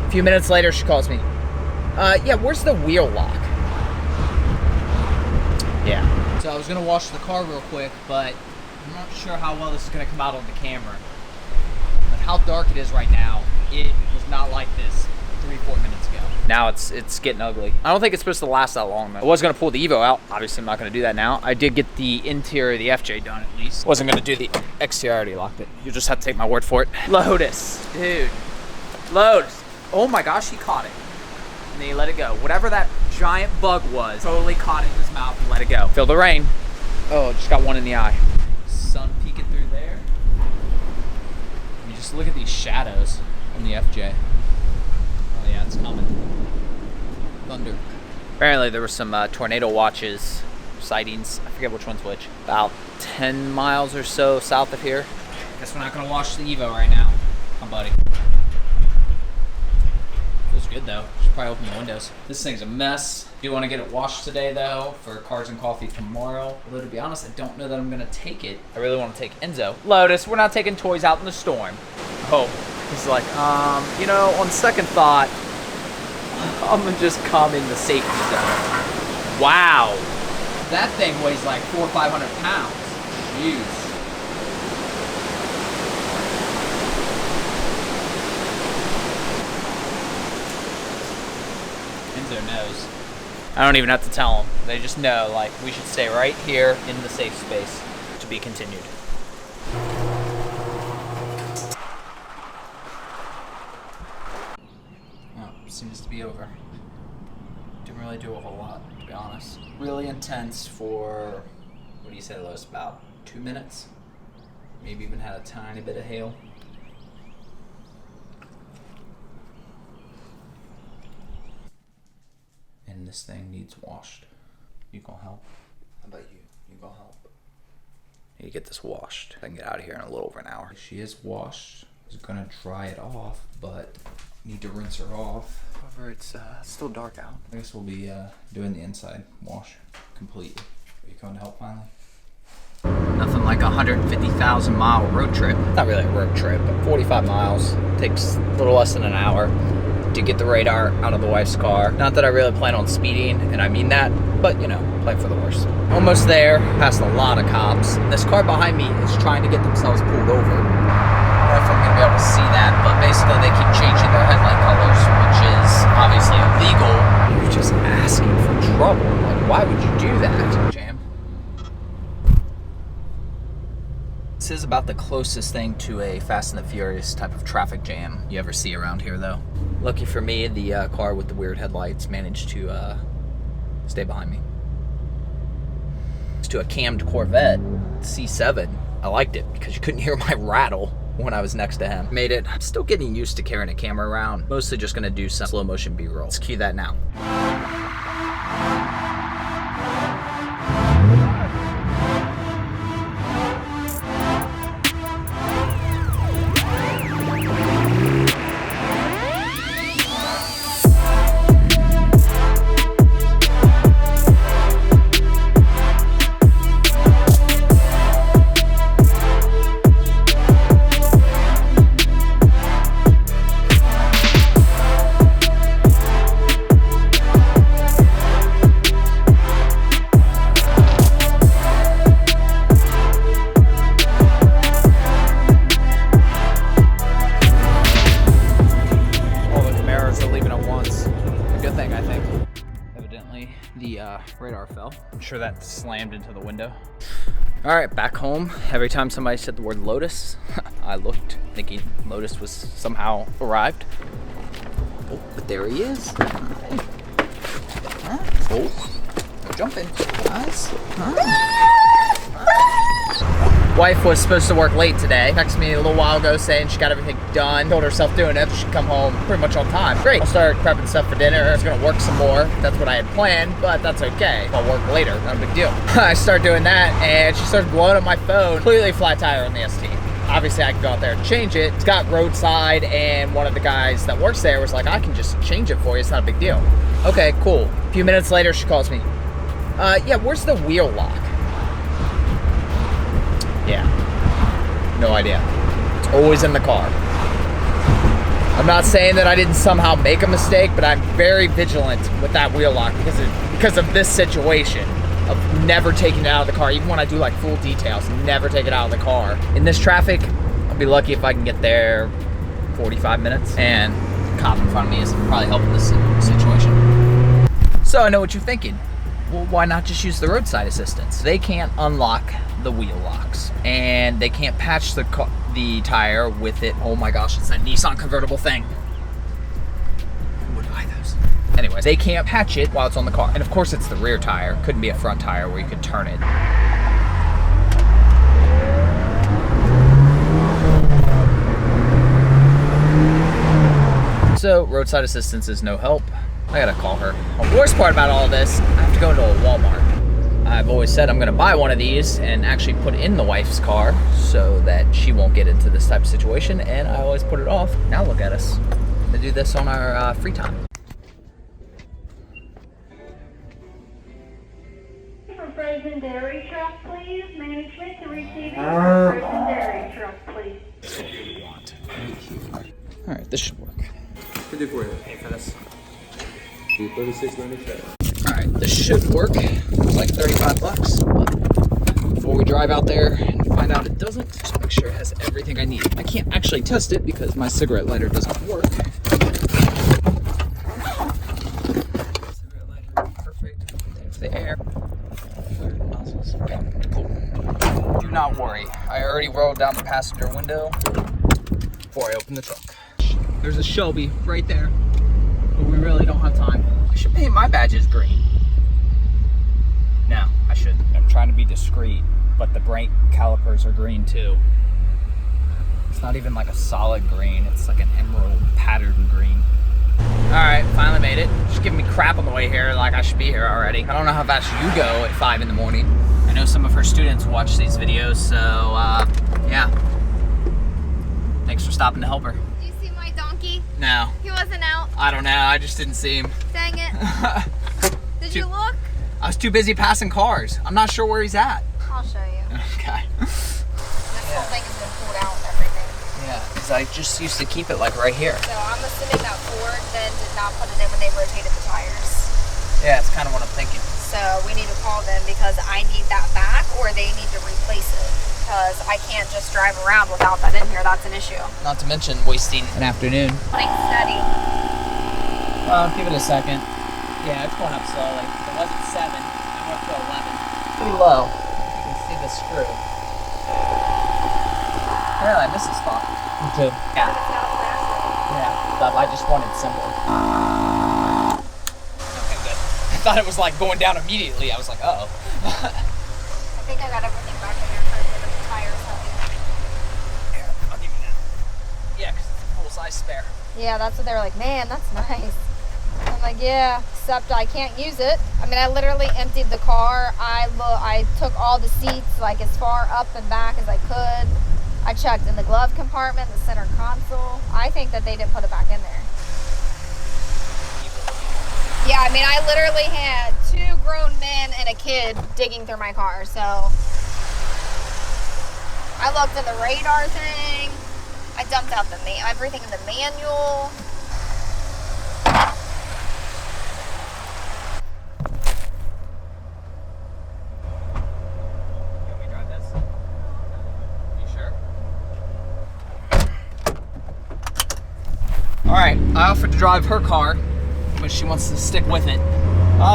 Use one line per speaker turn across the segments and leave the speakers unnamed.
A few minutes later, she calls me. Yeah, where's the wheel lock? Yeah. So I was gonna wash the car real quick, but I'm not sure how well this is gonna come out on the camera. But how dark it is right now, it was not like this 3-4 minutes ago. Now it's getting ugly. I don't think it's supposed to last that long though. I was gonna pull the Evo out. Obviously I'm not gonna do that now. I did get the interior of the FJ done at least. Wasn't gonna do the exterior, I already locked it. You just have to take my word for it. Lotus, dude. Lotus. Oh my gosh, he caught it. And then he let it go. Whatever that giant bug was, totally caught it in his mouth and let it go. Feel the rain. Oh, just got one in the eye. Sun peeking through there. And you just look at these shadows on the FJ. Oh yeah, it's coming. Thunder. Apparently there were some tornado watches, sightings. I forget which one's which. About 10 miles or so south of here. Guess we're not gonna wash the Evo right now. Come, buddy. Feels good though. Should probably open the windows. This thing's a mess. Do want to get it washed today though for Cars and Coffee tomorrow. Although to be honest, I don't know that I'm gonna take it. I really want to take Enzo. Lotus, we're not taking toys out in the storm. Oh, he's like, you know, on second thought, I'm gonna just come in the safety zone. Wow, that thing weighs like 400 or 500 pounds. Jeez. Enzo knows. I don't even have to tell them. They just know, like, we should stay right here in the safe space. To be continued. Oh, seems to be over. Didn't really do a whole lot, to be honest. Really intense for, what do you say, Lois, about 2 minutes? Maybe even had a tiny bit of hail. And this thing needs washed. You gonna help? How about you? You gonna help? Need to get this washed. I can get out of here in a little over an hour. She is washed. I was gonna dry it off, but need to rinse her off. However, it's still dark out. I guess we'll be doing the inside wash completely. Are you coming to help finally? Nothing like a 150,000 mile road trip. Not really a road trip, but 45 miles. Takes a little less than an hour to get the radar out of the wife's car. Not that I really plan on speeding, and I mean that, but you know, plan for the worst. Almost there, past a lot of cops. This car behind me is trying to get themselves pulled over. I don't know if I'm gonna be able to see that, but basically they keep changing their headlight colors, which is obviously illegal. You're just asking for trouble. Like, why would you do that, Jam? This is about the closest thing to a Fast and the Furious type of traffic jam you ever see around here, though. Lucky for me, the car with the weird headlights managed to stay behind me. It's to a cammed Corvette C7. I liked it because you couldn't hear my rattle when I was next to him. Made it. I'm still getting used to carrying a camera around. Mostly just gonna do some slow motion B-roll. Let's cue that now. Radar fell. I'm sure that slammed into the window. All right, back home. Every time somebody said the word Lotus, I looked thinking Lotus was somehow arrived. Oh, but there he is. Hi. Huh? Oh, no jumping. Nice. Wife was supposed to work late today. Texted me a little while ago saying she got everything done. Told herself doing it. She'd come home pretty much on time. Great. I'll start prepping stuff for dinner. I was gonna work some more. That's what I had planned, but that's okay. I'll work later. Not a big deal. I start doing that, and she starts blowing up my phone. Completely flat tire on the ST. Obviously, I can go out there and change it. It's got roadside, and one of the guys that works there was like, I can just change it for you. It's not a big deal. Okay, cool. A few minutes later, she calls me. Yeah, where's the wheel lock? Yeah. No idea. It's always in the car. I'm not saying that I didn't somehow make a mistake, but I'm very vigilant with that wheel lock because of this situation of never taking it out of the car. Even when I do like full details, never take it out of the car. In this traffic, I'll be lucky if I can get there 45 minutes. And the cop in front of me is probably helping this situation. So I know what you're thinking. Well, why not just use the roadside assistance? They can't unlock the wheel locks, and they can't patch the tire with it. Oh my gosh, it's that Nissan convertible thing. Who would buy those? Anyways, they can't patch it while it's on the car. And of course it's the rear tire. Couldn't be a front tire where you could turn it. So roadside assistance is no help. I gotta call her. The worst part about all this, I have to go into a Walmart. I've always said I'm gonna buy one of these and actually put it in the wife's car so that she won't get into this type of situation, and I always put it off. Now look at us. We do this on our free time.
For frozen dairy truck, please. Management to receive frozen dairy truck, please.
All right, this should work.
What do for you?
Pay for this.
$36.97.
All right, this should work. It's like 35 bucks. But before we drive out there and find out it doesn't, just make sure it has everything I need. I can't actually test it because my cigarette lighter doesn't work. Cigarette lighter, perfect. Same for the air. Nozzles. Okay, cool. Do not worry. I already rolled down the passenger window before I open the truck. There's a Shelby right there, but we really don't have time. I should paint my badges green. No, I shouldn't. I'm trying to be discreet, but the brake calipers are green too. It's not even like a solid green. It's like an emerald patterned green. All right, finally made it. Just giving me crap on the way here like I should be here already. I don't know how fast you go at 5 in the morning. I know some of her students watch these videos, so yeah. Thanks for stopping to help her.
Did you see my donkey?
No.
He wasn't out.
I don't know, I just didn't see him.
Dang it. Did you look?
I was too busy passing cars. I'm not sure where he's at.
I'll show you.
Okay.
This whole thing has been pulled out and everything.
Yeah, because I just used to keep it like right here.
So I'm assuming that Ford then did not put it in when they rotated the tires.
Yeah, it's kind of what I'm thinking.
So we need to call them because I need that back or they need to replace it. Because I can't just drive around without that in here. That's an issue.
Not to mention wasting an afternoon.
Running steady.
Give it a second. Yeah, it's going up slowly. It was at 7. I'm up to 11. Pretty low. You can see the screw. Apparently I missed this spot. Me too. Yeah.
It's not a plastic.
Yeah. But I just wanted simple. Okay, good. I thought it was like going down immediately. I was like, uh oh.
I think I got everything back in there for the tires.
Here, I'll give you that. Yeah, because it's a full-size spare.
Yeah, that's what they were like, man, that's nice. I'm like, yeah, except I can't use it. I mean, I literally emptied the car. I took all the seats like as far up and back as I could. I checked in the glove compartment, the center console. I think that they didn't put it back in there. Yeah, I mean, I literally had 2 grown men and a kid digging through my car, so I looked in the radar thing. I dumped out everything in the manual.
Alright, I offered to drive her car, but she wants to stick with it.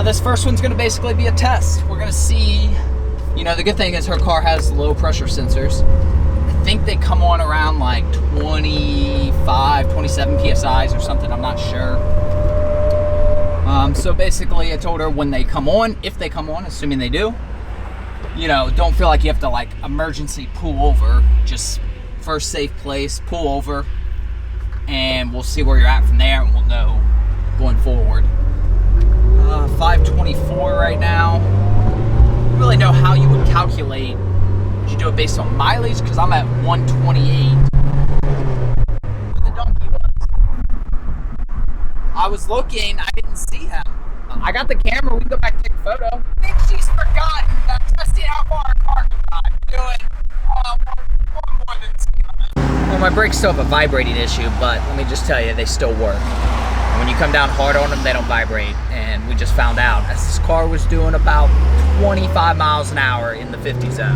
This first one's gonna basically be a test. We're gonna see, you know, the good thing is her car has low pressure sensors. I think they come on around like 25, 27 PSIs or something, I'm not sure. So basically I told her when they come on, if they come on, assuming they do, you know, don't feel like you have to like emergency pull over. Just first safe place, pull over, and we'll see where you're at from there, and we'll know going forward. 524 right now. I don't really know how you would calculate. Would you do it based on mileage? Because I'm at 128. Where the donkey was. I was looking, I didn't see him. I got the camera, we can go back and take a photo. I think she's forgotten that I'm testing how far a car can drive. Doing more than speed limit. my brakes still have a vibrating issue, but let me just tell you, they still work. And when you come down hard on them, they don't vibrate. And we just found out as this car was doing about 25 miles an hour in the 50 zone.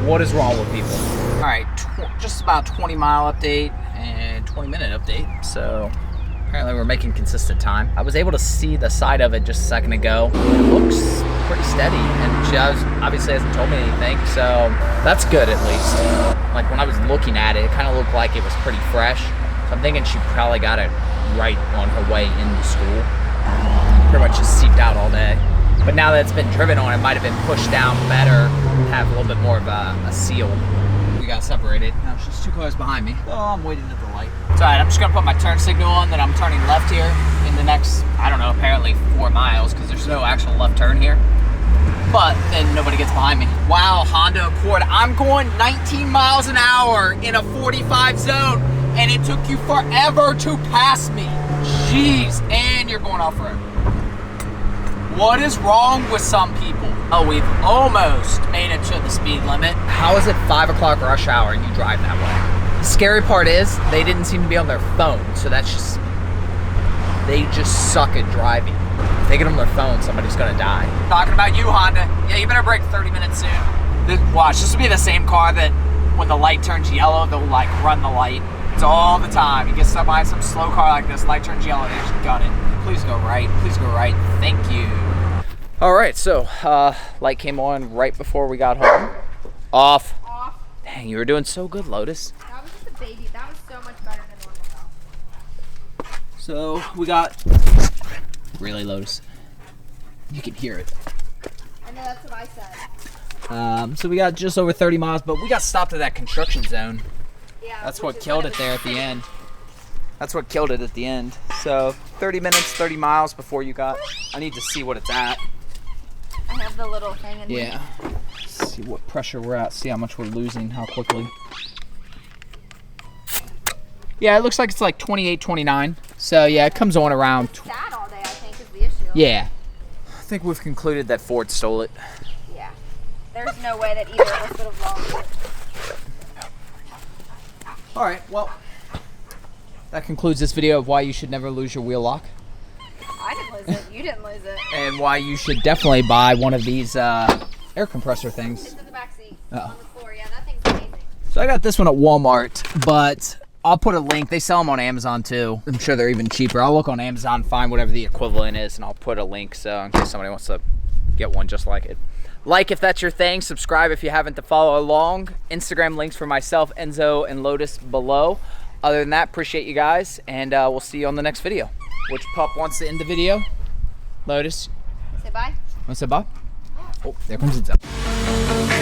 What is wrong with people? All right, just about 20-mile update and 20-minute update. So apparently we're making consistent time. I was able to see the side of it just a second ago. It looks pretty steady, and she obviously hasn't told me anything, so that's good at least. Like when I was looking at it, it kind of looked like it was pretty fresh. So I'm thinking she probably got it right on her way into school. Pretty much just seeped out all day. But now that it's been driven on, it might have been pushed down better, have a little bit more of a seal. We got separated. Now there's just 2 cars behind me. Oh, I'm waiting at the light. It's all right, I'm just gonna put my turn signal on that I'm turning left here in the next, I don't know, apparently 4 miles, because there's no actual left turn here. But then nobody gets behind me. Wow, Honda Accord. I'm going 19 miles an hour in a 45 zone, and it took you forever to pass me. Jeez, and you're going off-road. What is wrong with some people? Oh, we've almost made it to the speed limit. How is it 5 o'clock rush hour and you drive that way? The scary part is they didn't seem to be on their phone, so that's just, they just suck at driving. If they get on their phone, somebody's gonna die. Talking about you, Honda. Yeah, you better break 30 minutes soon. Watch, this will be the same car that when the light turns yellow, they'll like run the light. It's all the time. You get stuck behind some slow car like this, light turns yellow, they just gun it. Please go right, please go right. Thank you. All right, so light came on right before we got home. Off.
Off.
Dang, you were doing so good, Lotus.
That was just a baby. That was so much better than normal though.
So we got, really, Lotus, you can hear it.
I know, that's what I said.
So we got just over 30 miles, but we got stopped at that construction zone.
Yeah.
That's
which
what
is
killed
what
it there
was
at the
saying.
end. That's what killed it at the end. So 30 minutes, 30 miles before you got, I need to see what it's at.
I have the little thing in
Yeah. See what pressure we're at, see how much we're losing, how quickly. Yeah, it looks like it's like 28, 29. So yeah, it comes on around.
Sat all day, I think, is the issue.
Yeah. I think we've concluded that Ford stole it.
Yeah. There's no way that either of us would have lost it.
All right, well, that concludes this video of why you should never lose your wheel lock.
I didn't lose it. You didn't lose it.
And why you should definitely buy one of these air compressor things.
It's in the back seat.
Oh.
On the floor. Yeah, that thing's amazing.
So I got this one at Walmart, but I'll put a link. They sell them on Amazon too. I'm sure they're even cheaper. I'll look on Amazon, find whatever the equivalent is, and I'll put a link so in case somebody wants to get one just like it. Like if that's your thing, subscribe if you haven't to follow along. Instagram links for myself, Enzo, and Lotus below. Other than that, appreciate you guys, and we'll see you on the next video. Which pup wants to end the video? Lotus,
Say bye.
want to say bye? Oh, there comes Enzo.